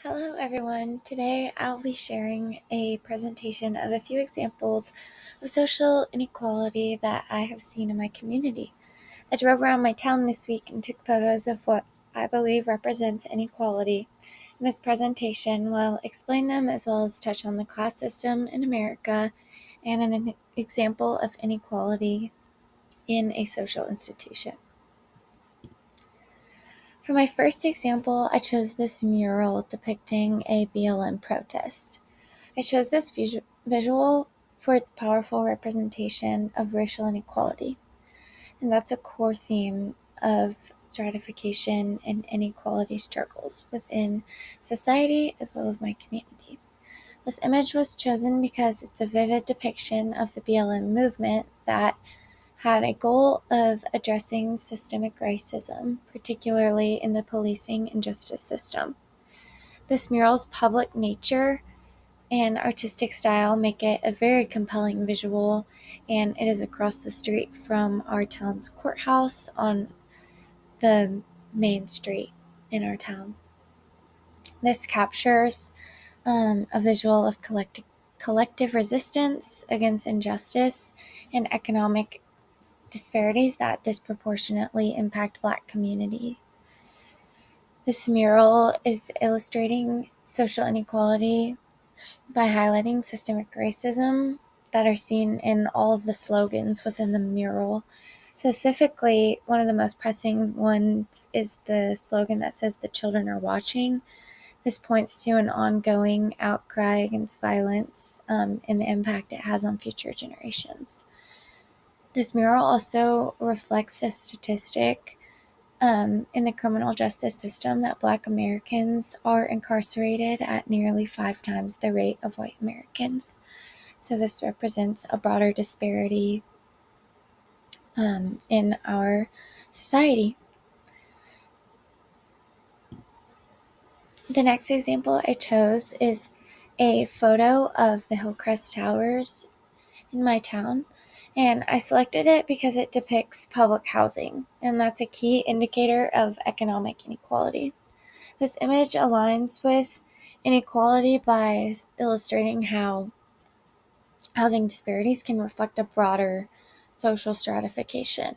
Hello everyone. Today I'll be sharing a presentation of a few examples of social inequality that I have seen in my community. I drove around my town this week and took photos of what I believe represents inequality. In this presentation, we'll explain them as well as touch on the class system in America and an example of inequality in a social institution. For my first example, I chose this mural depicting a BLM protest. I chose this visual for its powerful representation of racial inequality, and that's a core theme of stratification and inequality struggles within society as well as my community. This image was chosen because it's a vivid depiction of the BLM movement that had a goal of addressing systemic racism, particularly in the policing and justice system. This mural's public nature and artistic style make it a very compelling visual, and it is across the street from our town's courthouse on the main street in our town. This captures a visual of collective resistance against injustice and economic disparities that disproportionately impact Black community. This mural is illustrating social inequality by highlighting systemic racism that are seen in all of the slogans within the mural. Specifically, one of the most pressing ones is the slogan that says, "The children are watching." This points to an ongoing outcry against violence and the impact it has on future generations. This mural also reflects a statistic in the criminal justice system that Black Americans are incarcerated at nearly 5 times the rate of white Americans. So this represents a broader disparity in our society. The next example I chose is a photo of the Hillcrest Towers in my town, and I selected it because it depicts public housing, and that's a key indicator of economic inequality. This image aligns with inequality by illustrating how housing disparities can reflect a broader social stratification.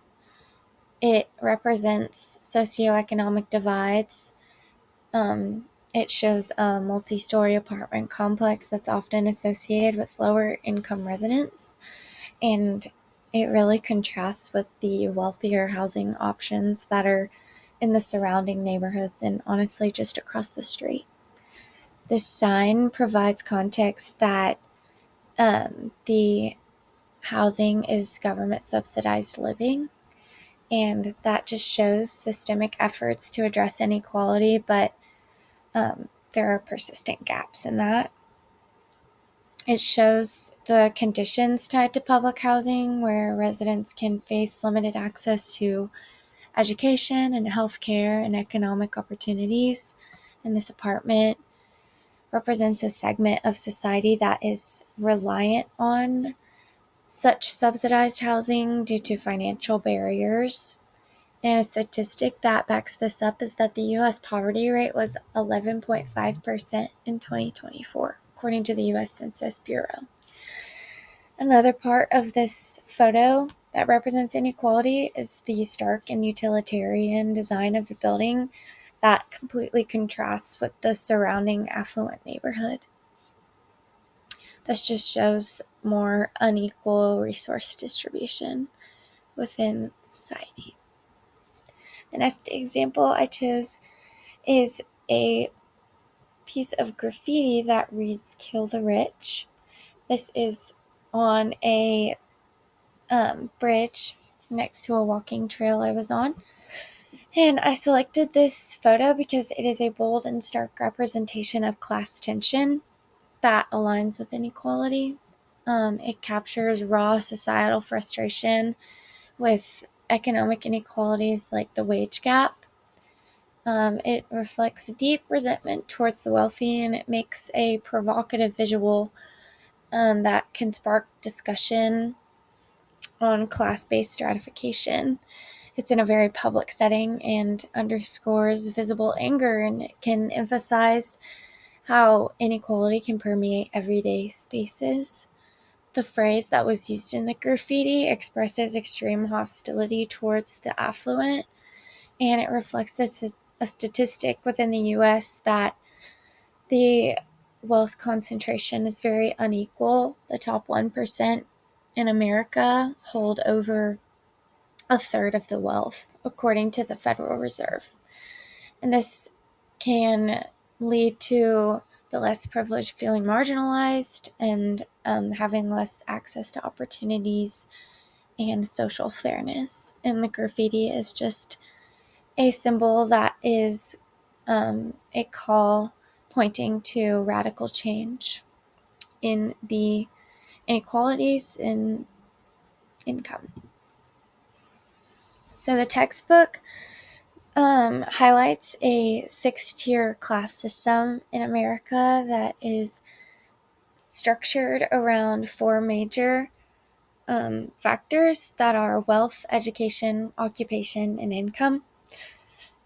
It represents socioeconomic divides. It shows a multi-story apartment complex that's often associated with lower income residents, and it really contrasts with the wealthier housing options that are in the surrounding neighborhoods and honestly just across the street. This sign provides context that the housing is government subsidized living, and that just shows systemic efforts to address inequality, but there are persistent gaps in that. It shows the conditions tied to public housing where residents can face limited access to education and healthcare and economic opportunities. And this apartment represents a segment of society that is reliant on such subsidized housing due to financial barriers. And a statistic that backs this up is that the U.S. poverty rate was 11.5% in 2024, according to the U.S. Census Bureau. Another part of this photo that represents inequality is the stark and utilitarian design of the building that completely contrasts with the surrounding affluent neighborhood. This just shows more unequal resource distribution within society. The next example I chose is a piece of graffiti that reads "Kill the Rich." This is on a bridge next to a walking trail I was on. And I selected this photo because it is a bold and stark representation of class tension that aligns with inequality. It captures raw societal frustration with economic inequalities like the wage gap. It reflects deep resentment towards the wealthy, and it makes a provocative visual that can spark discussion on class-based stratification. It's in a very public setting and underscores visible anger, and it can emphasize how inequality can permeate everyday spaces. The phrase that was used in the graffiti expresses extreme hostility towards the affluent, and it reflects a statistic within the US that the wealth concentration is very unequal. The top 1% in America hold over a third of the wealth, according to the Federal Reserve. And this can lead to the less privileged feeling marginalized and having less access to opportunities and social fairness. And the graffiti is just a symbol that is a call pointing to radical change in the inequalities in income. So the textbook highlights a 6-tier class system in America that is structured around 4 major factors that are wealth, education, occupation, and income.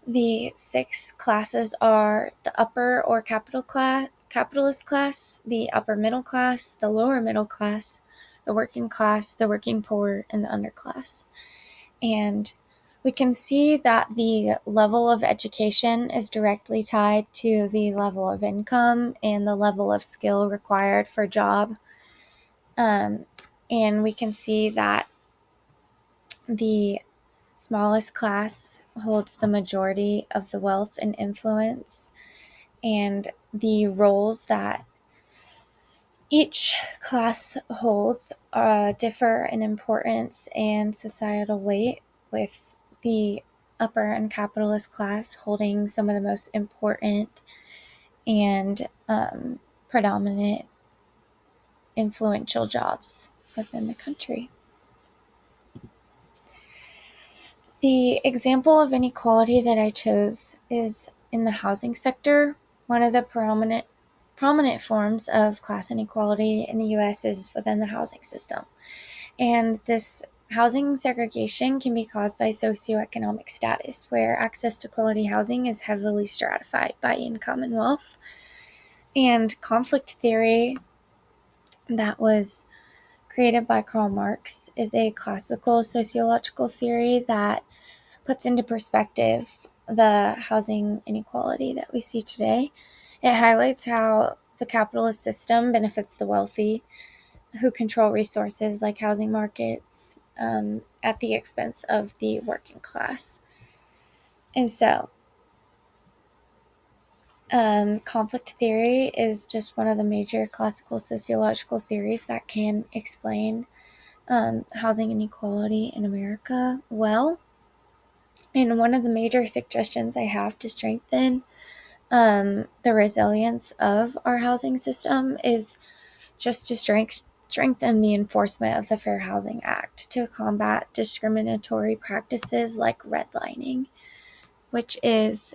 The 6 classes are the upper or capitalist class, the upper middle class, the lower middle class, the working poor, and the underclass. And we can see that the level of education is directly tied to the level of income and the level of skill required for a job. And we can see that the smallest class holds the majority of the wealth and influence, and the roles that each class holds differ in importance and societal weight, with the upper and capitalist class holding some of the most important and predominant influential jobs within the country. The example of inequality that I chose is in the housing sector. One of the prominent forms of class inequality in the U.S. is within the housing system. And this housing segregation can be caused by socioeconomic status, where access to quality housing is heavily stratified by income and wealth. And conflict theory, that was created by Karl Marx, is a classical sociological theory that puts into perspective the housing inequality that we see today. It highlights how the capitalist system benefits the wealthy, who control resources like housing markets, at the expense of the working class. And so, conflict theory is just one of the major classical sociological theories that can explain housing inequality in America well. And one of the major suggestions I have to strengthen the resilience of our housing system is just to strengthen the enforcement of the Fair Housing Act to combat discriminatory practices like redlining, which is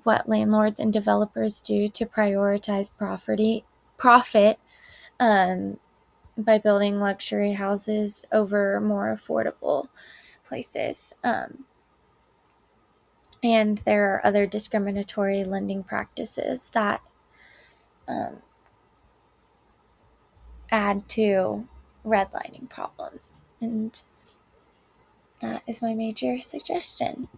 what landlords and developers do to prioritize profit by building luxury houses over more affordable places. And there are other discriminatory lending practices that add to redlining problems. And that is my major suggestion.